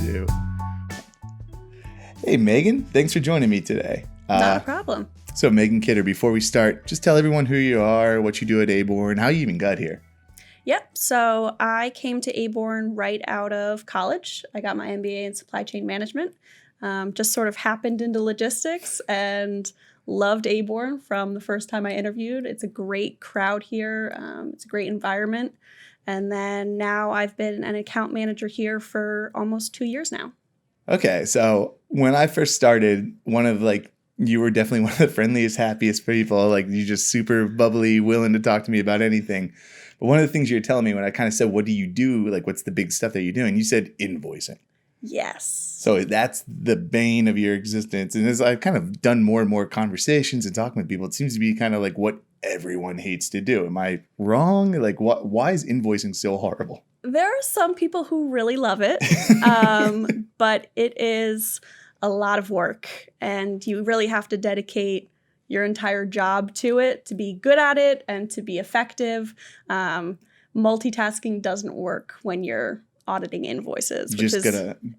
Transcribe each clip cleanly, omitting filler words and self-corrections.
do. Hey, Meagan, thanks for joining me today. Not a problem. So, Meagan Kidder, before we start, just tell everyone who you are, what you do at Aborn, how you even got here. Yep. So I came to Aborn right out of college. I got my MBA in supply chain management. Just sort of happened into logistics and loved Aborn from the first time I interviewed. It's a great crowd here. It's a great environment. And then now I've been an account manager here for almost 2 years now. Okay. So when I first started, you were definitely one of the friendliest, happiest people. Like, you just super bubbly, willing to talk to me about anything. But one of the things you were telling me when I kind of said, what do you do? Like, what's the big stuff that you're doing? You said invoicing. Yes. So that's the bane of your existence. And as I've kind of done more and more conversations and talking with people, it seems to be kind of like what everyone hates to do. Am I wrong? Like, why is invoicing so horrible? There are some people who really love it, but it is a lot of work, and you really have to dedicate your entire job to it to be good at it and to be effective. Multitasking doesn't work when you're auditing invoices,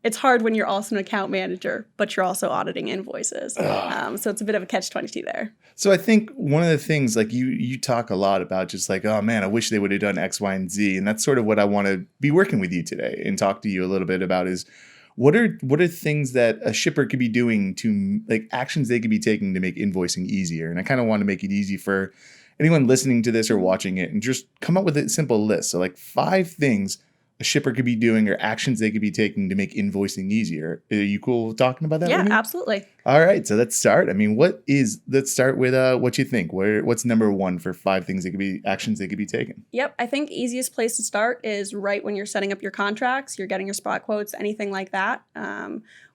it's hard when you're also an account manager, but you're also auditing invoices. So it's a bit of a catch-22 there. So I think one of the things, like, you talk a lot about just like, oh man, I wish they would have done X, Y, and Z. And that's sort of what I want to be working with you today and talk to you a little bit about is what are things that a shipper could be doing to, like, actions they could be taking to make invoicing easier. And I kind of want to make it easy for anyone listening to this or watching it and just come up with a simple list. So like 5 things a shipper could be doing or actions they could be taking to make invoicing easier. Are you cool with talking about that? Yeah, absolutely. All right. So let's start. I mean, let's start with what you think. What's number 1 for 5 things actions they could be taking? Yep. I think easiest place to start is right when you're setting up your contracts, you're getting your spot quotes, anything like that.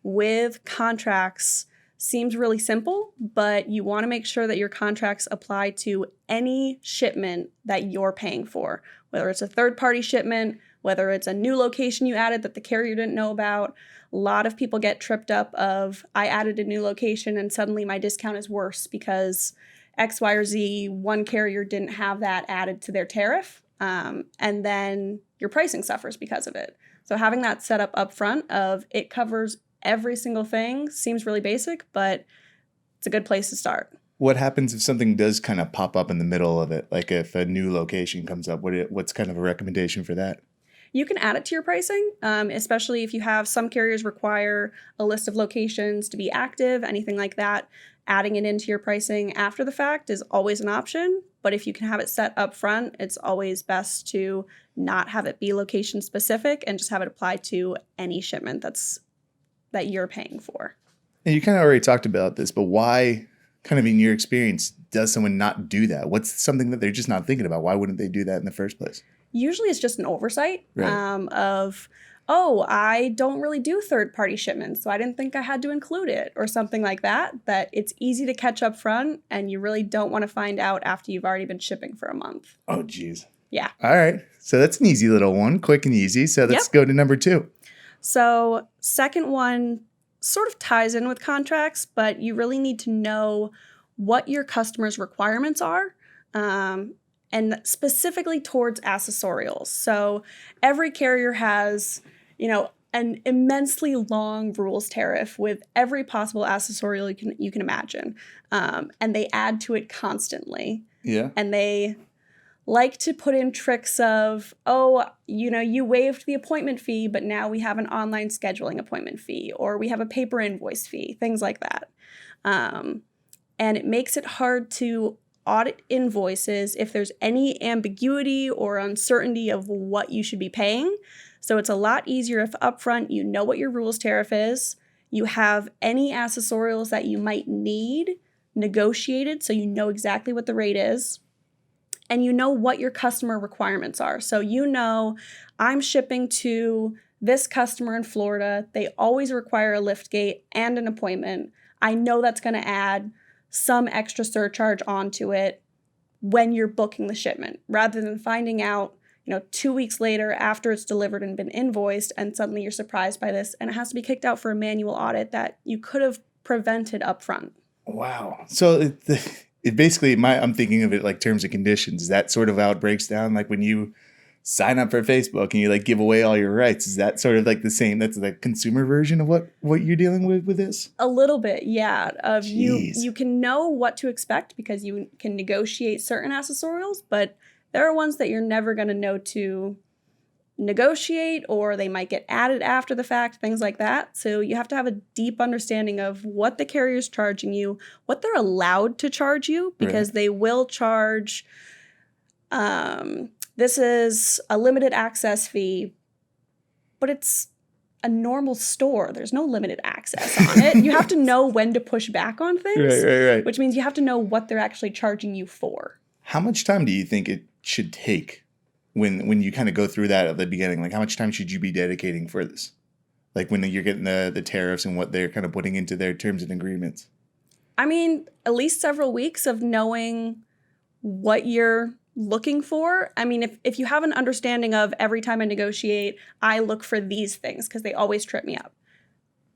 With contracts, seems really simple, but you want to make sure that your contracts apply to any shipment that you're paying for, whether it's a third-party shipment, whether it's a new location you added that the carrier didn't know about. A lot of people get tripped up of, I added a new location and suddenly my discount is worse because X, Y, or Z, one carrier didn't have that added to their tariff. And then your pricing suffers because of it. So having that set up front of it covers every single thing seems really basic, but it's a good place to start. What happens if something does kind of pop up in the middle of it? Like if a new location comes up, what's kind of a recommendation for that? You can add it to your pricing, especially if you have some carriers require a list of locations to be active, anything like that. Adding it into your pricing after the fact is always an option. But if you can have it set up front, it's always best to not have it be location specific and just have it apply to any shipment that you're paying for. And you kind of already talked about this, but why, kind of in your experience, does someone not do that? What's something that they're just not thinking about? Why wouldn't they do that in the first place? Usually it's just an oversight, right. I don't really do third-party shipments, so I didn't think I had to include it or something like that it's easy to catch up front and you really don't want to find out after you've already been shipping for a month. Oh, geez. Yeah. All right. So that's an easy little one, quick and easy. So let's go to number 2. So second one sort of ties in with contracts, but you really need to know what your customer's requirements are. And specifically towards accessorials. So every carrier has, an immensely long rules tariff with every possible accessorial you can imagine. And they add to it constantly. Yeah. And they like to put in tricks of, you waived the appointment fee, but now we have an online scheduling appointment fee, or we have a paper invoice fee, things like that. And it makes it hard to audit invoices if there's any ambiguity or uncertainty of what you should be paying. So it's a lot easier if upfront you know what your rules tariff is, you have any accessorials that you might need negotiated so you know exactly what the rate is, and you know what your customer requirements are. So I'm shipping to this customer in Florida. They always require a lift gate and an appointment. I know that's going to add some extra surcharge onto it when you're booking the shipment, rather than finding out, 2 weeks later after it's delivered and been invoiced, and suddenly you're surprised by this and it has to be kicked out for a manual audit that you could have prevented up front. Wow. So it basically, I'm thinking of it like terms and conditions. Is that sort of how it breaks down? Like when you sign up for Facebook and you like give away all your rights. Is that sort of like the same? That's the consumer version of what you're dealing with this? A little bit, yeah. Of Jeez. you can know what to expect because you can negotiate certain accessorials, but there are ones that you're never going to know to negotiate, or they might get added after the fact, things like that. So you have to have a deep understanding of what the carrier's charging you, what they're allowed to charge you, because they will charge, this is a limited access fee, but it's a normal store. There's no limited access on it. You have to know when to push back on things, Right. which means you have to know what they're actually charging you for. How much time do you think it should take when you kind of go through that at the beginning? Like, how much time should you be dedicating for this? Like when you're getting the tariffs and what they're kind of putting into their terms and agreements? I mean, at least several weeks of knowing what you're looking for. I mean, if you have an understanding of every time I negotiate, I look for these things because they always trip me up.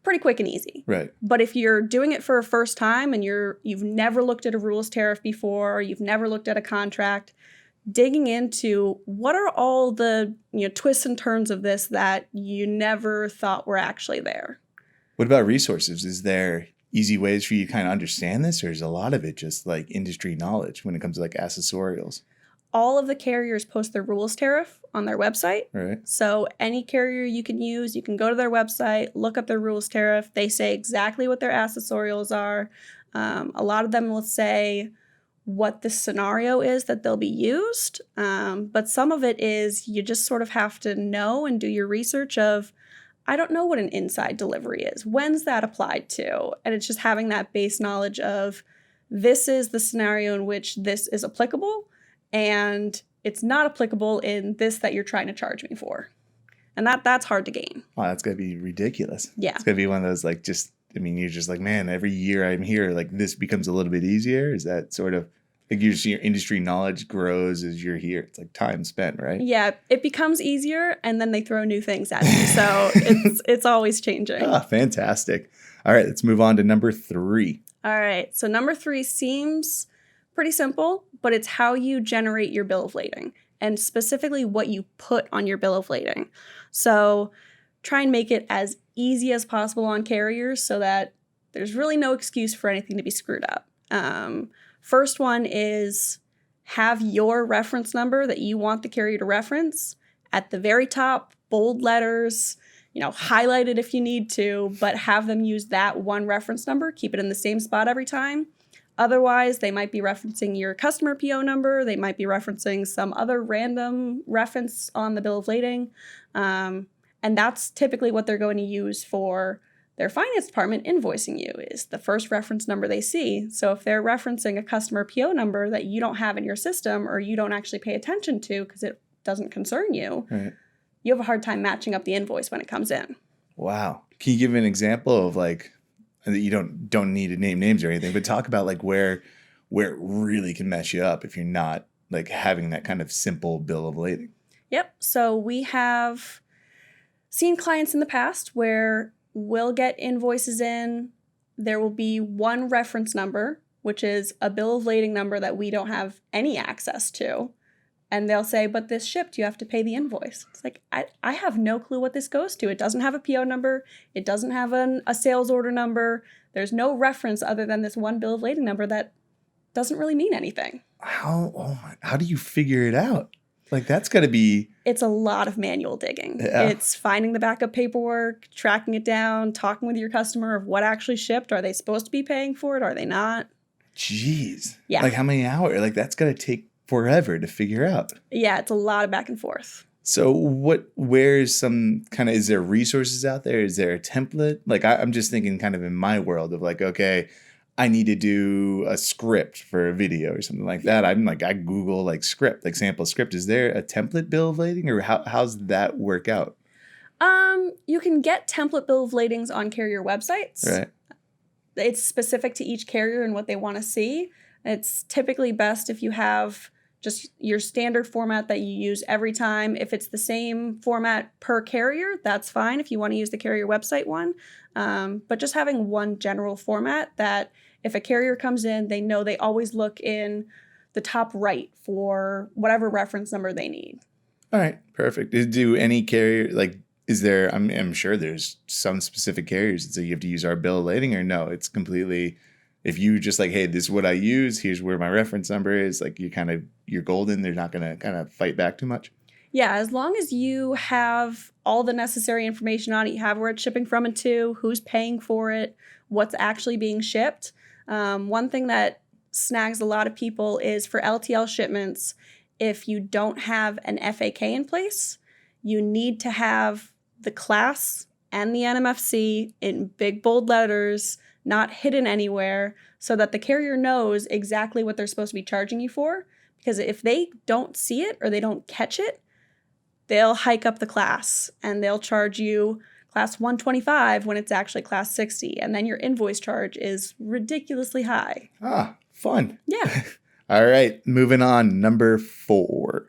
Pretty quick and easy. Right. But if you're doing it for a first time and you've never looked at a rules tariff before, or you've never looked at a contract, digging into what are all the twists and turns of this that you never thought were actually there. What about resources? Is there easy ways for you to kind of understand this, or is a lot of it just like industry knowledge when it comes to like accessorials? All of the carriers post their rules tariff on their website. Right. So any carrier you can use, you can go to their website, look up their rules tariff. They say exactly what their accessorials are. A lot of them will say what the scenario is that they'll be used. But some of it is you just sort of have to know and do your research of, I don't know what an inside delivery is. When's that applied to? And it's just having that base knowledge of this is the scenario in which this is applicable, and it's not applicable in this that you're trying to charge me for. And that's hard to gain. Oh, that's got to be ridiculous. Yeah. It's got to be one of those like you're just like, man, every year I'm here, like this becomes a little bit easier. Is that sort of like your industry knowledge grows as you're here? It's like time spent, right? Yeah, it becomes easier, and then they throw new things at you. So it's always changing. Ah, fantastic. All right, let's move on to number 3. All right, so number 3 seems pretty simple, but it's how you generate your bill of lading, and specifically what you put on your bill of lading. So try and make it as easy as possible on carriers so that there's really no excuse for anything to be screwed up. First one is have your reference number that you want the carrier to reference at the very top, bold letters, highlight it if you need to, but have them use that one reference number. Keep it in the same spot every time. Otherwise, they might be referencing your customer PO number. They might be referencing some other random reference on the bill of lading. And that's typically what they're going to use for their finance department invoicing you, is the first reference number they see. So if they're referencing a customer PO number that you don't have in your system, or you don't actually pay attention to because it doesn't concern you, Right. you have a hard time matching up the invoice when it comes in. Wow. Can you give an example of like, you don't need to name names or anything, but talk about like where it really can mess you up if you're not like having that kind of simple bill of lading? Yep. So we have seen clients in the past where we'll get invoices in. There will be one reference number, which is a bill of lading number that we don't have any access to. And they'll say, but this shipped, you have to pay the invoice. It's like, I have no clue what this goes to. It doesn't have a PO number. It doesn't have a sales order number. There's no reference other than this one bill of lading number that doesn't really mean anything. How do you figure it out? Like, that's got to be... It's a lot of manual digging. Yeah. It's finding the backup paperwork, tracking it down, talking with your customer of what actually shipped. Are they supposed to be paying for it? Are they not? Jeez. Yeah. Like, how many hours? Like, that's got to take forever to figure out. Yeah, it's a lot of back and forth. So where's some kind of, is there resources out there? Is there a template? Like, I'm just thinking kind of in my world of like, okay, I need to do a script for a video or something like that. I'm like, I Google like script, like sample script. Is there a template bill of lading, or how's that work out? You can get template bill of ladings on carrier websites. Right. It's specific to each carrier and what they want to see. It's typically best if you have just your standard format that you use every time. If it's the same format per carrier, that's fine if you want to use the carrier website one. But just having one general format that if a carrier comes in, they know they always look in the top right for whatever reference number they need. All right, perfect. Do any carrier like is there? I'm sure there's some specific carriers that say you have to use our bill of lading, or no? It's completely. If you just like, hey, this is what I use. Here's where my reference number is. Like you're golden. They're not gonna kind of fight back too much. Yeah, as long as you have all the necessary information on it, you have where it's shipping from and to, who's paying for it, what's actually being shipped. One thing that snags a lot of people is for LTL shipments, if you don't have an FAK in place, you need to have the class and the NMFC in big bold letters, not hidden anywhere, so that the carrier knows exactly what they're supposed to be charging you for. Because if they don't see it or they don't catch it, they'll hike up the class and they'll charge you class 125 when it's actually class 60. And then your invoice charge is ridiculously high. Ah, fun. Yeah. All right, moving on. Number 4.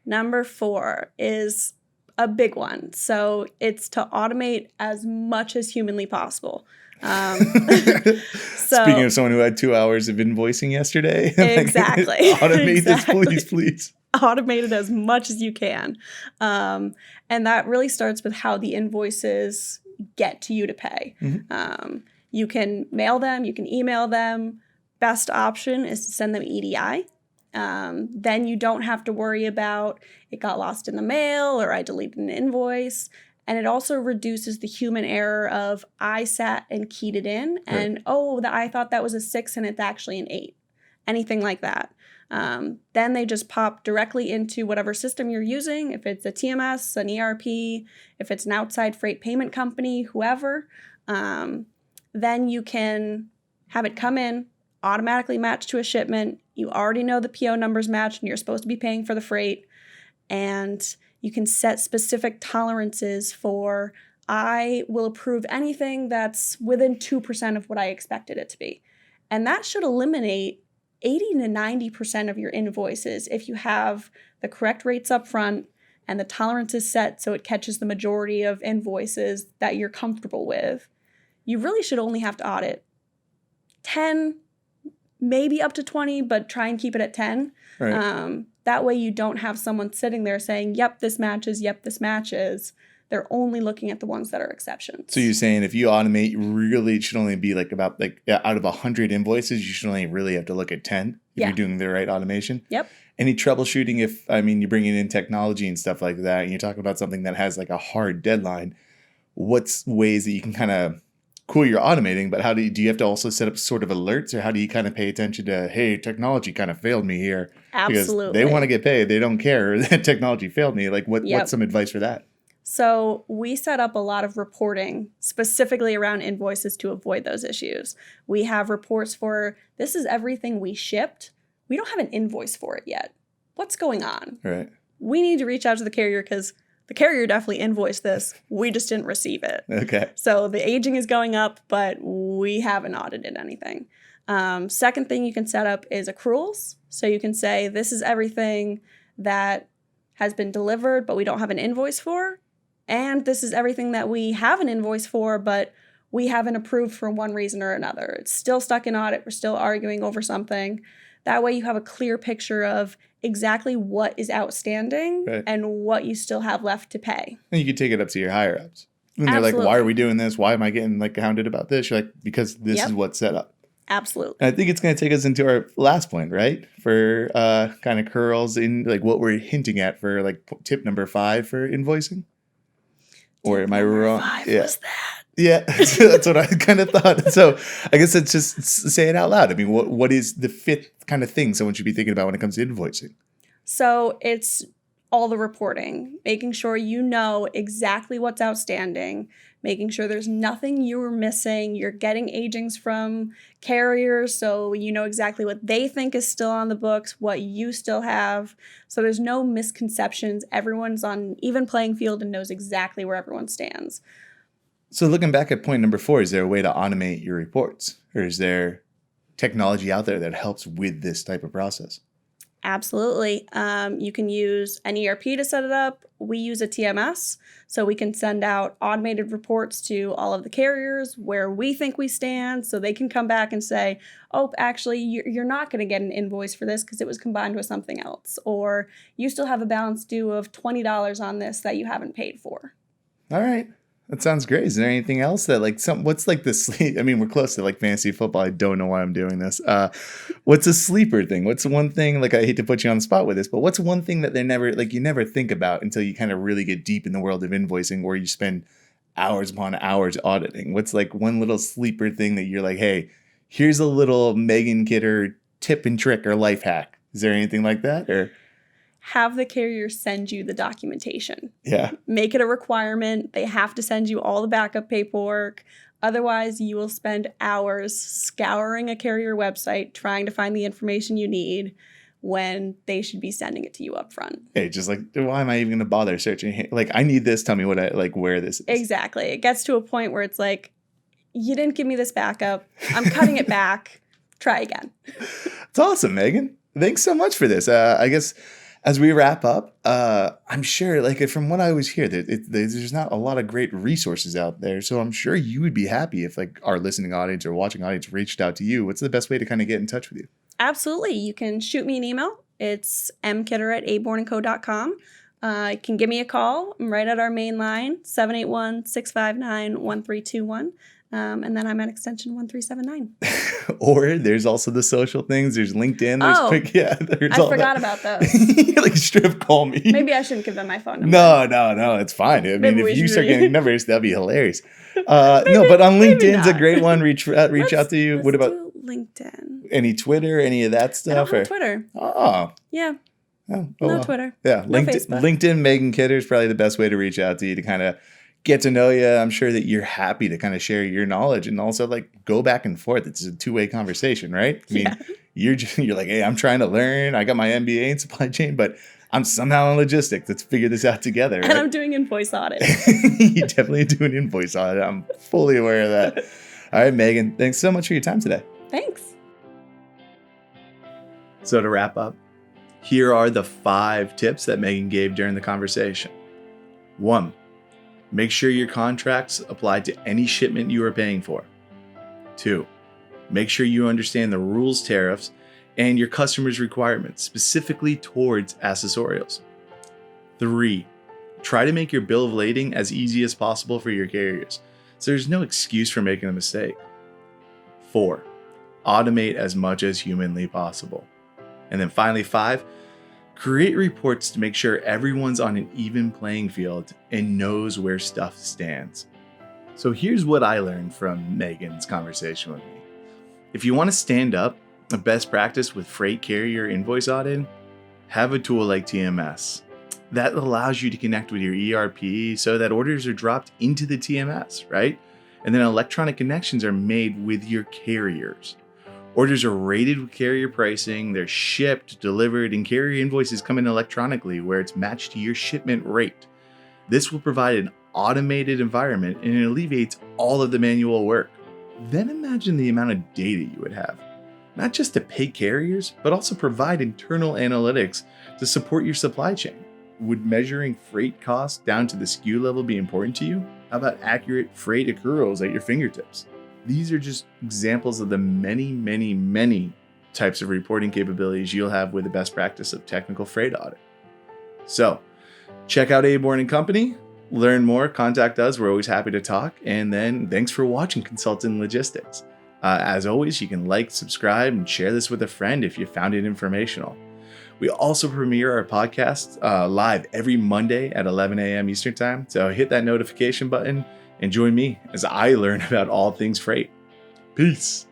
Number 4 is a big one. So it's to automate as much as humanly possible. Speaking of someone who had 2 hours of invoicing yesterday. Exactly. Automate this, please. Automate it as much as you can. And that really starts with how the invoices get to you to pay. Mm-hmm. You can mail them, you can email them. Best option is to send them EDI. Then you don't have to worry about it got lost in the mail or I deleted an invoice. And it also reduces the human error of I sat and keyed it in and, I thought that was a 6 and it's actually an 8. Anything like that. Then they just pop directly into whatever system you're using. If it's a TMS, an ERP, if it's an outside freight payment company, whoever, then you can have it come in, automatically match to a shipment. You already know the PO numbers match and you're supposed to be paying for the freight. And you can set specific tolerances for I will approve anything that's within 2% of what I expected it to be. And that should eliminate 80 to 90% of your invoices if you have the correct rates up front and the tolerances set so it catches the majority of invoices that you're comfortable with. You really should only have to audit 10, maybe up to 20, but try and keep it at 10. Right. That way you don't have someone sitting there saying, yep, this matches, yep, this matches. They're only looking at the ones that are exceptions. So you're saying if you automate, really it should only be about out of 100 invoices, you should only really have to look at 10 if you're doing the right automation? Yep. Any troubleshooting if, you're bringing in technology and stuff like that, and you're talking about something that has like a hard deadline, what's ways that you can kind of, cool, you're automating, but how do you have to also set up sort of alerts, or how do you kind of pay attention to, hey, technology kind of failed me here? Absolutely. Because they want to get paid. They don't care that technology failed me. Like what's some advice for that? So we set up a lot of reporting specifically around invoices to avoid those issues. We have reports for this is everything we shipped. We don't have an invoice for it yet. What's going on? Right. We need to reach out to the carrier because the carrier definitely invoiced this. We just didn't receive it. Okay. So the aging is going up, but we haven't audited anything. Second thing you can set up is accruals. So you can say this is everything that has been delivered, but we don't have an invoice for. And this is everything that we have an invoice for, but we haven't approved for one reason or another. It's still stuck in audit. We're still arguing over something. That way you have a clear picture of exactly what is outstanding and what you still have left to pay. And you can take it up to your higher ups. And they're like, why are we doing this? Why am I getting hounded about this? You're like, because this is what's set up. Absolutely. And I think it's going to take us into our last point, right? For kind of curls in what we're hinting at for tip number 5 for invoicing. Or am I wrong? 5 was that? Yeah, that's what I kind of thought. So I guess let's just say it out loud. What is the 5th kind of thing someone should be thinking about when it comes to invoicing? So it's all the reporting, making sure you know exactly what's outstanding, making sure there's nothing you were missing. You're getting agings from carriers, so you know exactly what they think is still on the books, what you still have. So there's no misconceptions. Everyone's on even playing field and knows exactly where everyone stands. So looking back at point number 4, is there a way to automate your reports? Or is there technology out there that helps with this type of process? Absolutely. You can use an ERP to set it up. We use a TMS, so we can send out automated reports to all of the carriers where we think we stand, so they can come back and say, oh, actually, you're not going to get an invoice for this because it was combined with something else, or you still have a balance due of $20 on this that you haven't paid for. All right. That sounds great. Is there anything else that what's like the sleep? I mean, we're close to like fantasy football. I don't know why I'm doing this. What's a sleeper thing? What's one thing, like I hate to put you on the spot with this, but what's one thing that you never think about until you kind of really get deep in the world of invoicing where you spend hours upon hours auditing? What's like one little sleeper thing that you're like, hey, here's a little Meagan Kidder tip and trick or life hack? Is there anything like that? Or have the carrier send you the documentation. Yeah. Make it a requirement. They have to send you all the backup paperwork. Otherwise, you will spend hours scouring a carrier website trying to find the information you need when they should be sending it to you up front. Hey, just like, why am I even going to bother searching? Like, I need this. Tell me where this is. Exactly. It gets to a point where it's like, you didn't give me this backup. I'm cutting it back. Try again. It's awesome, Meagan. Thanks so much for this. I guess as we wrap up, I'm sure, like from what I always hear, there's not a lot of great resources out there. So I'm sure you would be happy if like our listening audience or watching audience reached out to you. What's the best way to kind of get in touch with you? Absolutely. You can shoot me an email. It's mkidder@abornco.com. You can give me a call. I'm right at our main line, 781-659-1321. And then I'm at extension 1379. Or there's also the social things. There's LinkedIn. There's I forgot about those. Like strip call me. Maybe I shouldn't give them my phone number. No, it's fine. I mean, if you start really getting numbers, that'd be hilarious. No, but on LinkedIn's a great one. Reach out to you. Let's what about do LinkedIn? Any Twitter, any of that stuff? I don't have Twitter. Oh. Yeah. No well. Twitter. Yeah. No Facebook. LinkedIn, Meagan Kidder is probably the best way to reach out to you to kind of get to know you. I'm sure that you're happy to kind of share your knowledge and also like go back and forth. It's a two-way conversation, right? I mean, you're like, hey, I'm trying to learn. I got my MBA in supply chain, but I'm somehow in logistics. Let's figure this out together. Right? And I'm doing invoice audit. You definitely do an invoice audit. I'm fully aware of that. All right, Meagan, thanks so much for your time today. Thanks. So to wrap up, here are the 5 tips that Meagan gave during the conversation. 1, make sure your contracts apply to any shipment you are paying for. 2, make sure you understand the rules, tariffs, and your customer's requirements, specifically towards accessorials. 3, try to make your bill of lading as easy as possible for your carriers, so there's no excuse for making a mistake. 4, automate as much as humanly possible. And then finally, 5, create reports to make sure everyone's on an even playing field and knows where stuff stands. So here's what I learned from Meagan's conversation with me. If you want to stand up a best practice with freight carrier invoice auditing, have a tool like TMS. That allows you to connect with your ERP so that orders are dropped into the TMS, right? And then electronic connections are made with your carriers. Orders are rated with carrier pricing, they're shipped, delivered, and carrier invoices come in electronically where it's matched to your shipment rate. This will provide an automated environment and it alleviates all of the manual work. Then imagine the amount of data you would have, not just to pay carriers, but also provide internal analytics to support your supply chain. Would measuring freight costs down to the SKU level be important to you? How about accurate freight accruals at your fingertips? These are just examples of the many types of reporting capabilities you'll have with the best practice of technical freight audit. So, check out Aborn Company, learn more, contact us. We're always happy to talk. And then thanks for watching Consulting Logistics. As always, you can like, subscribe, and share this with a friend if you found it informational. We also premiere our podcast live every Monday at 11 a.m. Eastern Time. So hit that notification button and join me as I learn about all things freight. Peace.